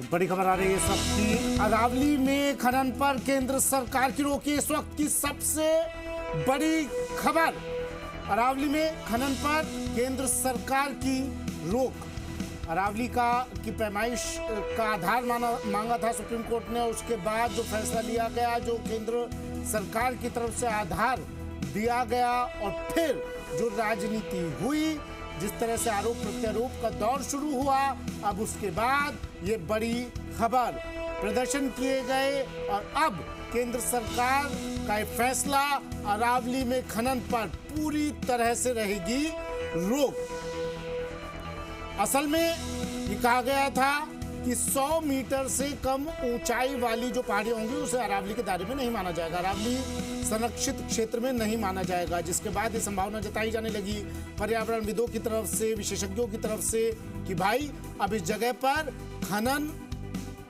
बड़ी खबर आ रही है सबकी। अरावली में खनन पर केंद्र सरकार की रोक, इस वक्त की सबसे बड़ी खबर। अरावली में खनन पर केंद्र सरकार की रोक। अरावली की पैमाइश का आधार मांगा था सुप्रीम कोर्ट ने, उसके बाद जो फैसला लिया गया, जो केंद्र सरकार की तरफ से आधार दिया गया और फिर जो राजनीति हुई, जिस तरह से आरोप प्रत्यारोप का दौर शुरू हुआ, अब उसके बाद ये बड़ी खबर। प्रदर्शन किए गए और अब केंद्र सरकार का ये फैसला, अरावली में खनन पर पूरी तरह से रहेगी रोक। असल में ये कहा गया था कि 100 मीटर से कम ऊंचाई वाली जो पहाड़ियां होंगी उसे अरावली के दायरे में नहीं माना जाएगा, अरावली संरक्षित क्षेत्र में नहीं माना जाएगा। जिसके बाद ये संभावना जताई जाने लगी पर्यावरणविदों की तरफ से, विशेषज्ञों की तरफ से, कि भाई अब इस जगह पर खनन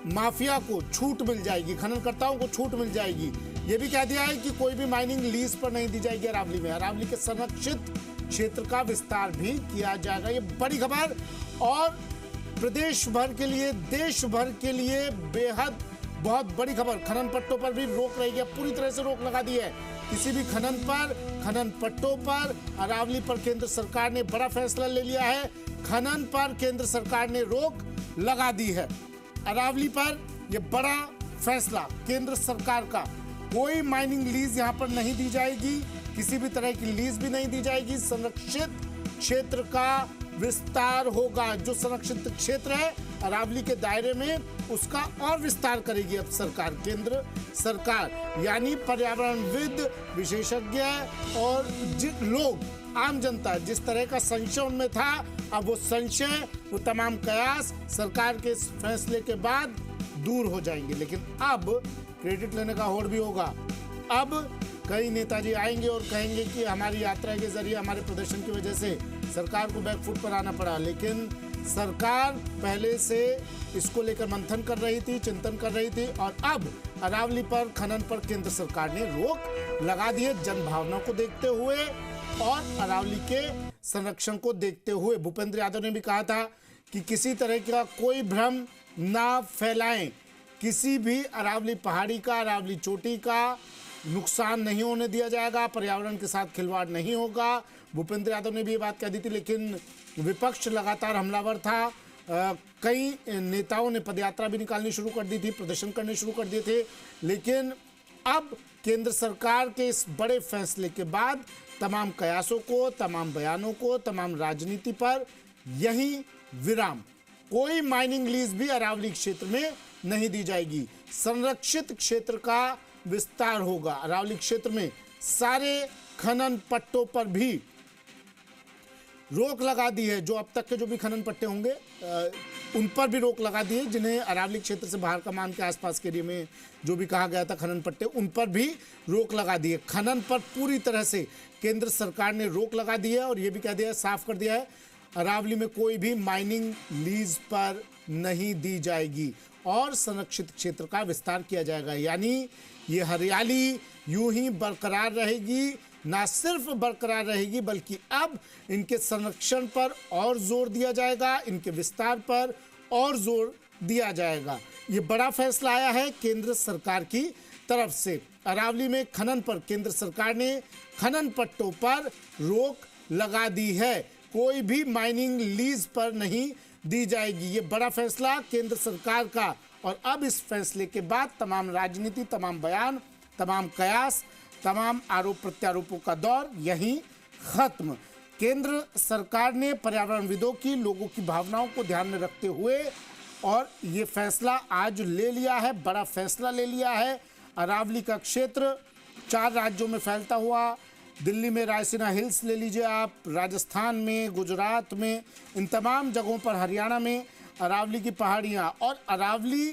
माफिया को छूट मिल जाएगी, खननकर्ताओं को छूट मिल जाएगी। ये भी कह दिया है कि कोई भी माइनिंग लीज पर नहीं दी जाएगी अरावली में। अरावली के संरक्षित क्षेत्र का विस्तार भी किया जाएगा। ये बड़ी खबर और प्रदेश भर के लिए, देश भर के लिए बेहद बहुत बड़ी खबर। खनन पट्टों पर भी रोक रहेगी, पूरी तरह से रोक लगा दी है। किसी भी खनन पर, खनन पट्टों पर, अरावली पर केंद्र सरकार ने बड़ा फैसला ले लिया है। खनन पर केंद्र सरकार ने रोक लगा दी है। अरावली पर यह बड़ा फैसला केंद्र सरकार का। कोई माइनिंग लीज यहां पर नहीं दी जाएगी, किसी भी तरह की लीज भी नहीं दी जाएगी। संरक्षित क्षेत्र का विस्तार होगा। जो संरक्षित क्षेत्र है अरावली के दायरे में, उसका और विस्तार करेगी अब सरकार, केंद्र सरकार। यानी पर्यावरणविद, विशेषज्ञ और लोग, आम जनता, जिस तरह का संशय उनमें था, अब वो संशय, वो तमाम कयास सरकार के इस फैसले के बाद दूर हो जाएंगे। लेकिन अब क्रेडिट लेने का होड़ भी होगा। अब कई नेताजी आएंगे और कहेंगे कि हमारी यात्रा के जरिए, हमारे प्रदर्शन की वजह से सरकार को बैकफुट पर आना पड़ा। लेकिन सरकार पहले से इसको लेकर मंथन कर रही थी, चिंतन कर रही थी, और अब अरावली पर खनन पर केंद्र सरकार ने रोक लगा दी है, जनभावना को देखते हुए और अरावली के संरक्षण को देखते हुए। भूपेंद्र यादव ने भी कहा था कि किसी तरह का कोई भ्रम ना फैलाएं, किसी भी अरावली पहाड़ी का, अरावली चोटी का नुकसान नहीं होने दिया जाएगा, पर्यावरण के साथ खिलवाड़ नहीं होगा। भूपेंद्र यादव ने भी ये बात कह दी थी, लेकिन विपक्ष लगातार हमलावर था। कई नेताओं ने पदयात्रा भी निकालनी शुरू कर दी थी, प्रदर्शन करने शुरू कर दिए थे। लेकिन अब केंद्र सरकार के इस बड़े फैसले के बाद तमाम कयासों को, तमाम बयानों को, तमाम राजनीति पर यही विराम। कोई माइनिंग लीज भी अरावली क्षेत्र में नहीं दी जाएगी। संरक्षित क्षेत्र का विस्तार होगा। अरावली क्षेत्र में सारे खनन पट्टों पर भी रोक लगा दी है। जो अब तक के जो भी खनन पट्टे होंगे उन पर भी रोक लगा दी है, जिन्हें अरावली क्षेत्र से बाहर कमान के आसपास के एरिया में जो भी कहा गया था खनन पट्टे, उन पर भी रोक लगा दी है। खनन पर पूरी तरह से केंद्र सरकार ने रोक लगा दी है और ये भी कह दिया है, साफ कर दिया है, अरावली में कोई भी माइनिंग लीज पर नहीं दी जाएगी और संरक्षित क्षेत्र का विस्तार किया जाएगा। यानी ये हरियाली यूं ही बरकरार रहेगी, ना सिर्फ बरकरार रहेगी बल्कि अब इनके संरक्षण पर और जोर दिया जाएगा, इनके विस्तार पर और जोर दिया जाएगा। ये बड़ा फैसला आया है केंद्र सरकार की तरफ से। अरावली में खनन पर केंद्र सरकार ने खनन पट्टों पर रोक लगा दी है। कोई भी माइनिंग लीज पर नहीं दी जाएगी। ये बड़ा फैसला केंद्र सरकार का, और अब इस फैसले के बाद तमाम राजनीति, तमाम बयान, तमाम कयास, तमाम आरोप प्रत्यारोपों का दौर यहीं खत्म। केंद्र सरकार ने पर्यावरणविदों की, लोगों की भावनाओं को ध्यान में रखते हुए और ये फैसला आज ले लिया है, बड़ा फैसला ले लिया है। अरावली का क्षेत्र 4 राज्यों में फैलता हुआ, दिल्ली में रायसीना हिल्स ले लीजिए आप, राजस्थान में, गुजरात में, इन तमाम जगहों पर, हरियाणा में अरावली की पहाड़ियाँ, और अरावली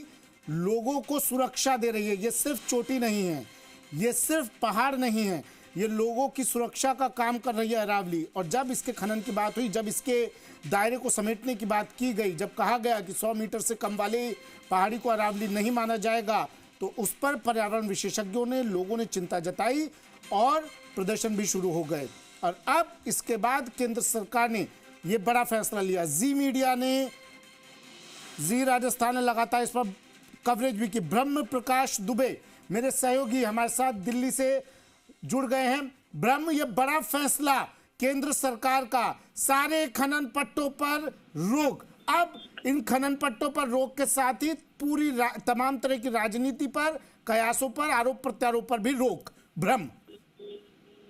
लोगों को सुरक्षा दे रही है। ये सिर्फ चोटी नहीं है, ये सिर्फ पहाड़ नहीं है, ये लोगों की सुरक्षा का काम कर रही है अरावली। और जब इसके खनन की बात हुई, जब इसके दायरे को समेटने की बात की गई, जब कहा गया कि 100 मीटर से कम वाली पहाड़ी को अरावली नहीं माना जाएगा, तो उस पर पर्यावरण विशेषज्ञों ने, लोगों ने चिंता जताई और प्रदर्शन भी शुरू हो गए। और अब इसके बाद केंद्र सरकार ने ये बड़ा फैसला लिया। जी मीडिया ने जी राजस्थान ने लगातार इस पर कवरेज भी की। ब्रह्म प्रकाश दुबे मेरे सहयोगी हमारे साथ दिल्ली से जुड़ गए हैं। ब्रह्म, ये बड़ा फैसला केंद्र सरकार का, सारे खनन पट्टों पर रोक। अब इन खनन पट्टों पर रोक के साथ ही पूरी तमाम तरह की राजनीति पर, कयासों पर, आरोप प्रत्यारोप पर भी रोक। ब्रह्म,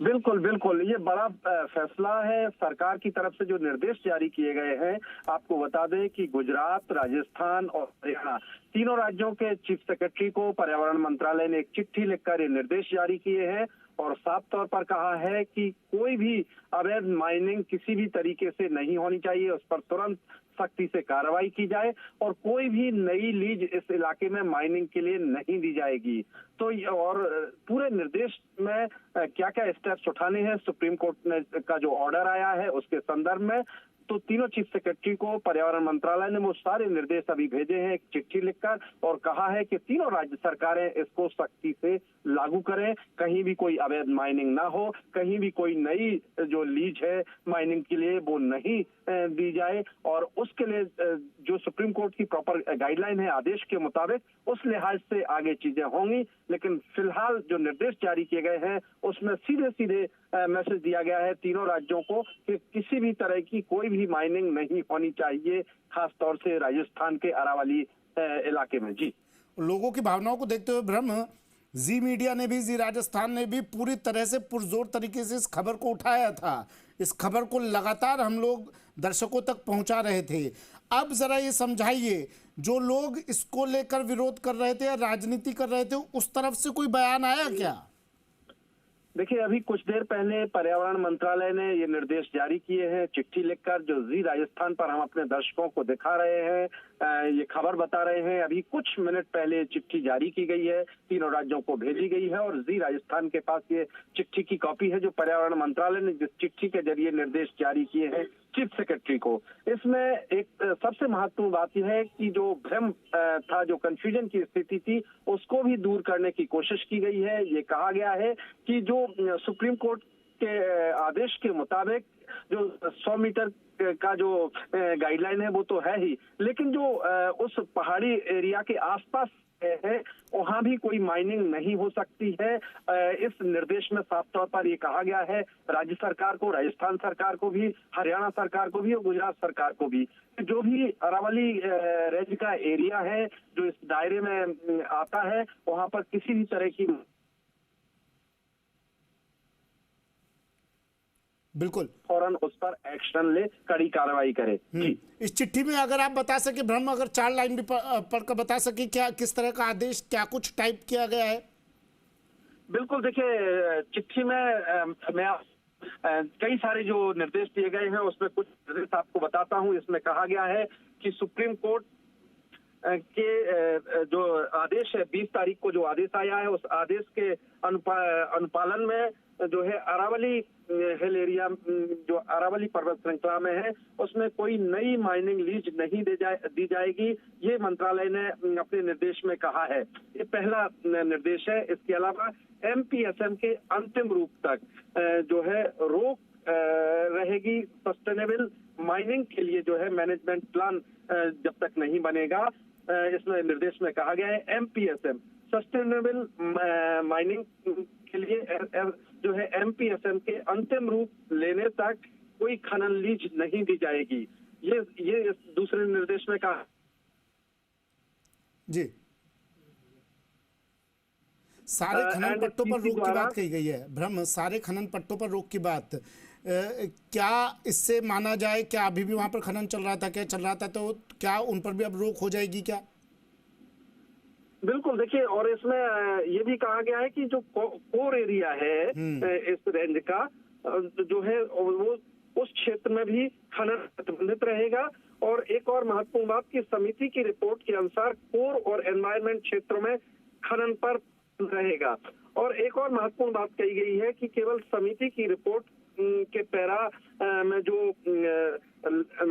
बिल्कुल बिल्कुल, ये बड़ा फैसला है। सरकार की तरफ से जो निर्देश जारी किए गए हैं, आपको बता दें कि गुजरात, राजस्थान और हरियाणा तीनों राज्यों के चीफ सेक्रेटरी को पर्यावरण मंत्रालय ने एक चिट्ठी लिखकर ये निर्देश जारी किए हैं और साफ तौर पर कहा है कि कोई भी अवैध माइनिंग किसी भी तरीके से नहीं होनी चाहिए, उस पर तुरंत सख्ती से कार्रवाई की जाए और कोई भी नई लीज इस इलाके में माइनिंग के लिए नहीं दी जाएगी। तो और पूरे निर्देश में क्या क्या स्टेप्स उठाने हैं, सुप्रीम कोर्ट का जो ऑर्डर आया है उसके संदर्भ में, तो तीनों चीफ सेक्रेटरी को पर्यावरण मंत्रालय ने वो सारे निर्देश अभी भेजे हैं एक चिट्ठी लिखकर और कहा है कि तीनों राज्य सरकारें इसको सख्ती से लागू करें, कहीं भी कोई अवैध माइनिंग ना हो, कहीं भी कोई नई जो लीज है माइनिंग के लिए वो नहीं दी जाए और उसके लिए जो सुप्रीम कोर्ट की प्रॉपर गाइडलाइन है आदेश के मुताबिक उस लिहाज से आगे चीजें होंगी। लेकिन फिलहाल जो निर्देश जारी किए गए हैं उसमें सीधे सीधे मैसेज दिया गया है तीनों राज्यों को कि किसी भी तरह की कोई भी माइनिंग नहीं होनी चाहिए, खास तौर से राजस्थान के अरावली इलाके में। जी, लोगों की भावनाओं को देखते हुए ब्रह्म, जी मीडिया ने भी, जी राजस्थान ने भी पूरी तरह से पुरजोर तरीके से इस खबर को उठाया था। इस खबर को लगातार हम लोग दर्शकों तक पहुंचा रहे थे। अब जरा ये समझाइए, जो लोग इसको लेकर विरोध कर रहे थे या राजनीति कर रहे थे, उस तरफ से कोई बयान आया क्या? देखिए, अभी कुछ देर पहले पर्यावरण मंत्रालय ने ये निर्देश जारी किए हैं चिट्ठी लिखकर, जो जी राजस्थान पर हम अपने दर्शकों को दिखा रहे हैं, ये खबर बता रहे हैं। अभी कुछ मिनट पहले चिट्ठी जारी की गई है, तीनों राज्यों को भेजी गई है और जी राजस्थान के पास ये चिट्ठी की कॉपी है जो पर्यावरण मंत्रालय ने जिस चिट्ठी के जरिए निर्देश जारी किए हैं चीफ सेक्रेटरी को। इसमें एक सबसे महत्वपूर्ण बात यह है कि जो भ्रम था, जो कंफ्यूजन की स्थिति थी, उसको भी दूर करने की कोशिश की गई है। ये कहा गया है कि जो सुप्रीम कोर्ट के आदेश के मुताबिक जो 100 मीटर का जो गाइडलाइन है वो तो है ही, लेकिन जो उस पहाड़ी एरिया के आसपास है वहां भी कोई माइनिंग नहीं हो सकती है। इस निर्देश में साफ तौर पर ये कहा गया है राज्य सरकार को, राजस्थान सरकार को भी, हरियाणा सरकार को भी और गुजरात सरकार को भी, जो भी अरावली रेंज का एरिया है जो इस दायरे में आता है वहां पर किसी भी तरह की बिल्कुल फौरन उस पर एक्शन ले, कड़ी कार्रवाई करे। जी, इस चिट्ठी में अगर आप बता सके ब्रह्म, अगर 4 लाइन भी पढ़कर बता सके, क्या किस तरह का आदेश, क्या कुछ टाइप किया गया है? बिल्कुल, देखिए चिट्ठी में मैं कई सारे जो निर्देश दिए गए हैं उसमें कुछ निर्देश आपको बताता हूं। इसमें कहा गया है कि सुप्रीम कोर्ट के जो आदेश है 20 तारीख को जो आदेश आया है उस आदेश के अनुपालन में जो है अरावली हिल एरिया, जो अरावली पर्वत श्रृंखला में है, उसमें कोई नई माइनिंग लीज नहीं दी जाएगी। ये मंत्रालय ने अपने निर्देश में कहा है। ये पहला निर्देश है। इसके अलावा एमपीएसएम के अंतिम रूप तक जो है रोक रहेगी। सस्टेनेबल माइनिंग के लिए जो है मैनेजमेंट प्लान जब तक नहीं बनेगा, इसमें निर्देश में कहा गया है एमपीएसएम सस्टेनेबल माइनिंग के लिए जो है एमपीएसएम के अंतिम रूप लेने तक कोई खनन लीज नहीं दी जाएगी। ये दूसरे निर्देश में कहा। जी, सारे खनन पट्टों पर रोक की बात कही गई है ब्रह्म, सारे खनन पट्टों पर रोक की बात, क्या इससे माना जाए, क्या अभी भी वहां पर खनन चल रहा था, क्या चल रहा था, तो क्या उन पर भी अब रोक हो जाएगी क्या? बिल्कुल, देखिए, और इसमें ये भी कहा गया है कि जो कोर एरिया है इस रेंज का जो है वो उस क्षेत्र में भी खनन प्रतिबंधित रहेगा। और एक और महत्वपूर्ण बात की समिति की रिपोर्ट के अनुसार कोर और एनवायरमेंट क्षेत्रों में खनन पर रहेगा। और एक और महत्वपूर्ण बात कही गई है कि केवल समिति की रिपोर्ट के पैरा में जो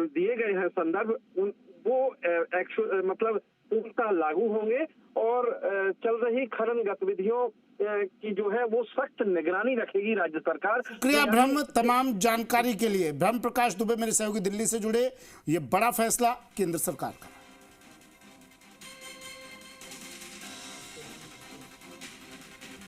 दिए गए हैं संदर्भ, वो मतलब पूर्णतः लागू होंगे और चल रही खनन गतिविधियों की जो है वो सख्त निगरानी रखेगी राज्य सरकार। शुक्रिया ब्रह्म तमाम जानकारी के लिए। ब्रह्म प्रकाश दुबे मेरे सहयोगी दिल्ली से जुड़े। ये बड़ा फैसला केंद्र सरकार का।